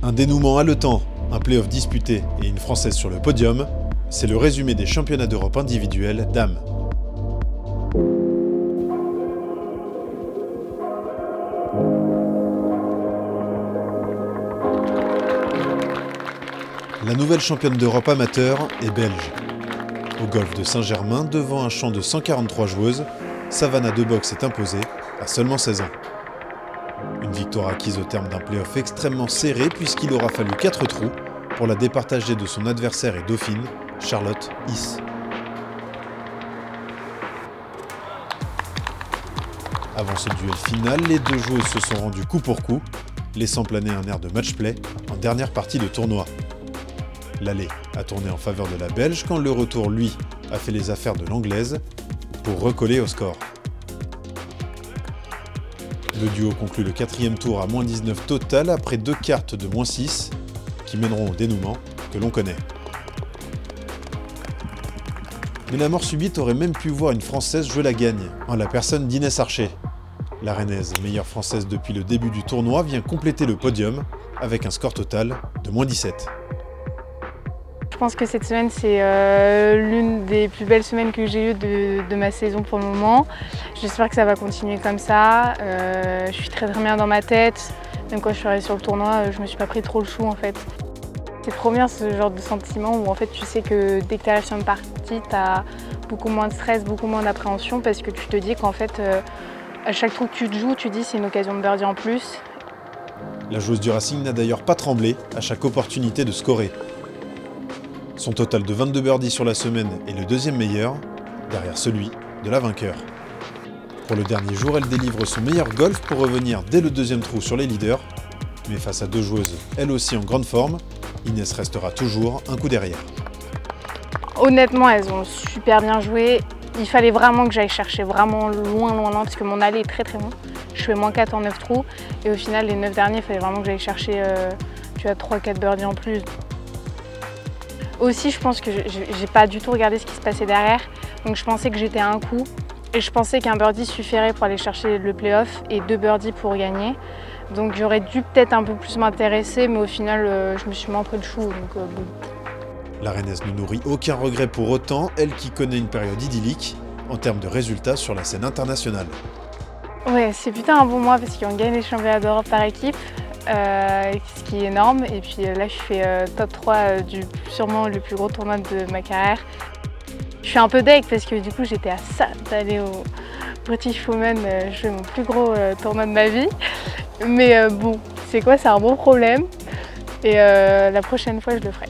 Un dénouement haletant, un play-off disputé et une Française sur le podium, c'est le résumé des championnats d'Europe individuels dames. La nouvelle championne d'Europe amateur est belge. Au golf de Saint-Germain, devant un champ de 143 joueuses, Savannah Debox s'est imposée à seulement 16 ans. Une victoire acquise au terme d'un play-off extrêmement serré puisqu'il aura fallu 4 trous pour la départager de son adversaire et dauphine, Charlotte Hisse. Avant ce duel final, les deux joueuses se sont rendues coup pour coup, laissant planer un air de match-play en dernière partie de tournoi. L'aller a tourné en faveur de la Belge quand le retour, lui, a fait les affaires de l'Anglaise pour recoller au score. Le duo conclut le 4e tour à moins 19 total après 2 cartes de moins 6 qui mèneront au dénouement que l'on connaît. Mais la mort subite aurait même pu voir une Française jouer la gagne, en la personne d'Inès Archer. La Rennaise, meilleure Française depuis le début du tournoi, vient compléter le podium avec un score total de moins 17. Je pense que cette semaine, c'est l'une des plus belles semaines que j'ai eues de ma saison pour le moment. J'espère que ça va continuer comme ça. Je suis très bien dans ma tête. Même quand je suis arrivée sur le tournoi, je me suis pas pris trop le chou en fait. C'est trop bien ce genre de sentiment où en fait tu sais que dès que tu arrives sur une partie, tu as beaucoup moins de stress, beaucoup moins d'appréhension parce que tu te dis qu'en fait, à chaque trou que tu te joues, tu dis c'est une occasion de birdie en plus. La joueuse du Racing n'a d'ailleurs pas tremblé à chaque opportunité de scorer. Son total de 22 birdies sur la semaine est le deuxième meilleur, derrière celui de la vainqueur. Pour le dernier jour, elle délivre son meilleur golf pour revenir dès le deuxième trou sur les leaders. Mais face à deux joueuses, elles aussi en grande forme, Inès restera toujours un coup derrière. Honnêtement, elles ont super bien joué. Il fallait vraiment que j'aille chercher vraiment loin, parce que mon aller est très loin. Je fais moins 4 en 9 trous. Et au final, les 9 derniers, il fallait vraiment que j'aille chercher 3-4 birdies en plus. Aussi, je pense que j'ai pas du tout regardé ce qui se passait derrière. Donc je pensais que j'étais à un coup. Et je pensais qu'un birdie suffirait pour aller chercher le play-off et 2 birdies pour gagner. Donc j'aurais dû peut-être un peu plus m'intéresser, mais au final, je me suis moins pris le chou. Donc, bon. La Rennaise ne nourrit aucun regret pour autant, elle qui connaît une période idyllique en termes de résultats sur la scène internationale. Ouais, c'est putain un bon mois parce qu'on gagne les championnats d'Europe par équipe, ce qui est énorme. Et puis là, je fais top 3 du sûrement le plus gros tournoi de ma carrière. Je suis un peu deg parce que du coup, j'étais à ça d'aller au British Women jouer mon plus gros tournoi de ma vie. Mais bon, c'est quoi, c'est un bon problème. Et la prochaine fois, je le ferai.